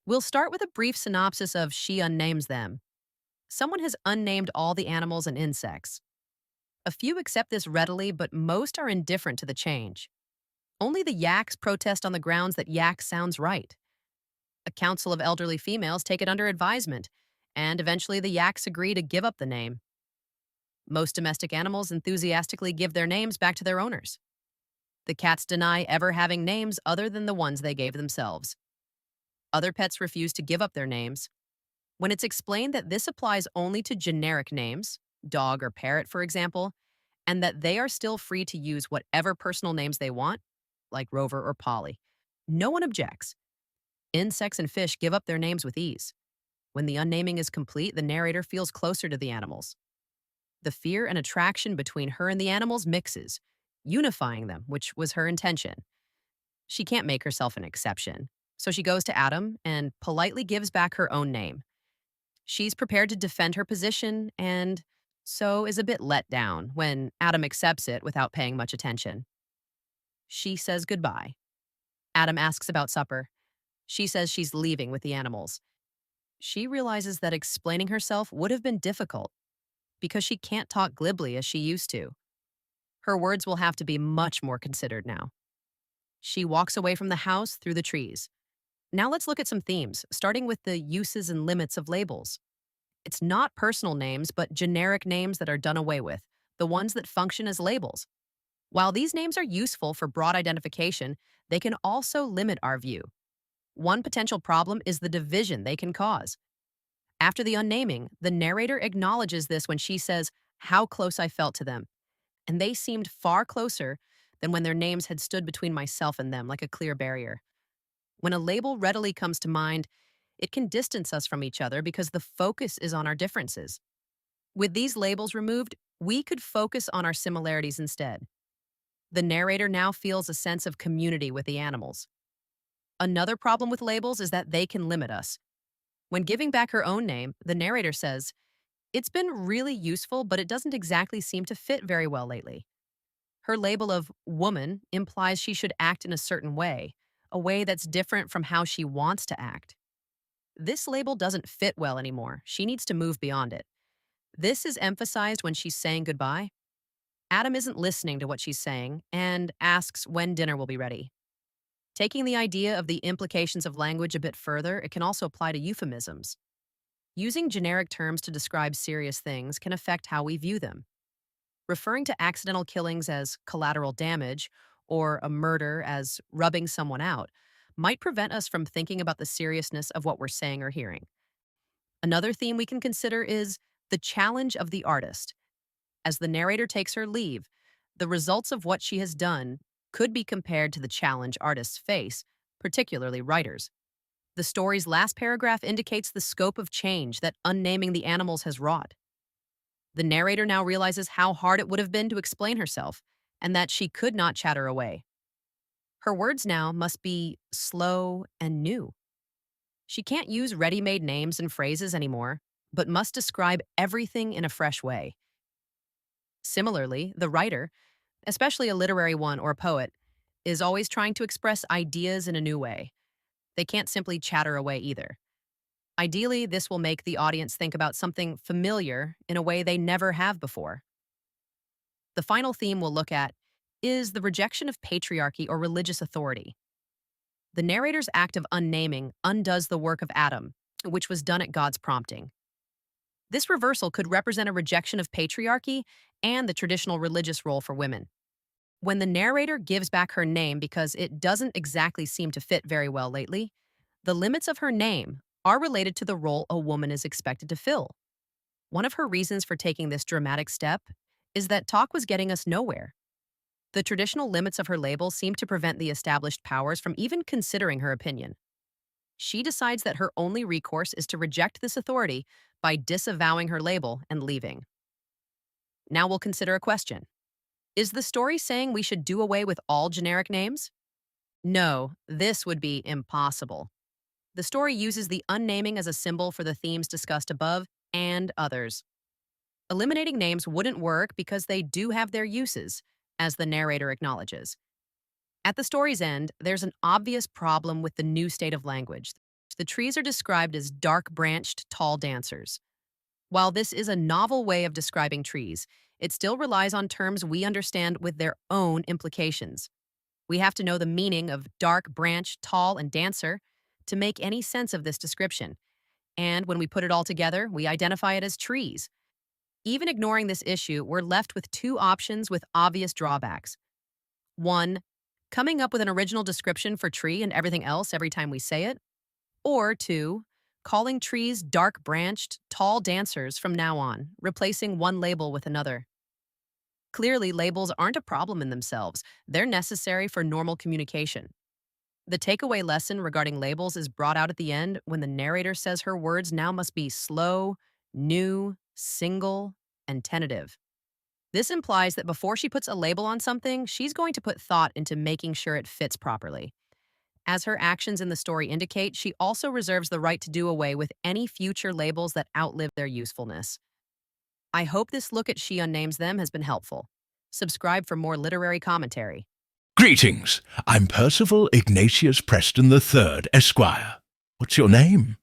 We'll start with a brief synopsis of She Unnames Them. Someone has unnamed all the animals and insects. A few accept this readily, but most are indifferent to the change. Only the yaks protest on the grounds that yak sounds right. A council of elderly females take it under advisement, and eventually the yaks agree to give up the name. Most domestic animals enthusiastically give their names back to their owners. The cats deny ever having names other than the ones they gave themselves. Other pets refuse to give up their names. When it's explained that this applies only to generic names, dog or parrot, for example, and that they are still free to use whatever personal names they want, like Rover or Polly, no one objects. Insects and fish give up their names with ease. When the unnaming is complete, the narrator feels closer to the animals. The fear and attraction between her and the animals mixes, unifying them, which was her intention. She can't make herself an exception, so she goes to Adam and politely gives back her own name. She's prepared to defend her position and so is a bit let down when Adam accepts it without paying much attention. She says goodbye. Adam asks about supper. She says she's leaving with the animals. She realizes that explaining herself would have been difficult because she can't talk glibly as she used to. Her words will have to be much more considered now. She walks away from the house through the trees. Now let's look at some themes, starting with the uses and limits of labels. It's not personal names, but generic names that are done away with, the ones that function as labels. While these names are useful for broad identification, they can also limit our view. One potential problem is the division they can cause. After the unnaming, the narrator acknowledges this when she says how close I felt to them, and they seemed far closer than when their names had stood between myself and them like a clear barrier. When a label readily comes to mind, it can distance us from each other because the focus is on our differences. With these labels removed, we could focus on our similarities instead. The narrator now feels a sense of community with the animals. Another problem with labels is that they can limit us. When giving back her own name, the narrator says, "It's been really useful, but it doesn't exactly seem to fit very well lately." Her label of woman implies she should act in a way that's different from how she wants to act. This label doesn't fit well anymore. She needs to move beyond it. This is emphasized when she's saying goodbye. Adam isn't listening to what she's saying and asks when dinner will be ready. Taking the idea of the implications of language a bit further, it can also apply to euphemisms. Using generic terms to describe serious things can affect how we view them. Referring to accidental killings as collateral damage or a murder as rubbing someone out might prevent us from thinking about the seriousness of what we're saying or hearing. Another theme we can consider is the challenge of the artist. As the narrator takes her leave, the results of what she has done could be compared to the challenge artists face, particularly writers. The story's last paragraph indicates the scope of change that unnaming the animals has wrought. The narrator now realizes how hard it would have been to explain herself, and that she could not chatter away. Her words now must be slow and new. She can't use ready-made names and phrases anymore, but must describe everything in a fresh way. Similarly, the writer, especially a literary one or a poet, is always trying to express ideas in a new way. They can't simply chatter away either. Ideally, this will make the audience think about something familiar in a way they never have before. The final theme we'll look at is the rejection of patriarchy or religious authority. The narrator's act of unnaming undoes the work of Adam, which was done at God's prompting. This reversal could represent a rejection of patriarchy and the traditional religious role for women. When the narrator gives back her name because it doesn't exactly seem to fit very well lately, the limits of her name are related to the role a woman is expected to fill. One of her reasons for taking this dramatic step is that talk was getting us nowhere. The traditional limits of her label seem to prevent the established powers from even considering her opinion. She decides that her only recourse is to reject this authority by disavowing her label and leaving. Now we'll consider a question. Is the story saying we should do away with all generic names? No, this would be impossible. The story uses the unnaming as a symbol for the themes discussed above and others. Eliminating names wouldn't work because they do have their uses, as the narrator acknowledges. At the story's end, there's an obvious problem with the new state of language. the trees are described as dark-branched, tall dancers. While this is a novel way of describing trees, it still relies on terms we understand with their own implications. We have to know the meaning of dark, branch, tall, and dancer to make any sense of this description. And when we put it all together, we identify it as trees. Even ignoring this issue, we're left with two options with obvious drawbacks. One, coming up with an original description for tree and everything else every time we say it. Or two, calling trees dark branched, tall dancers from now on, replacing one label with another. Clearly, labels aren't a problem in themselves, they're necessary for normal communication. The takeaway lesson regarding labels is brought out at the end when the narrator says her words now must be slow, new, single, and tentative. This implies that before she puts a label on something, she's going to put thought into making sure it fits properly. As her actions in the story indicate, she also reserves the right to do away with any future labels that outlive their usefulness. I hope this look at She Unnames Them has been helpful. Subscribe for more literary commentary. Greetings. I'm Percival Ignatius Preston III, Esquire. What's your name?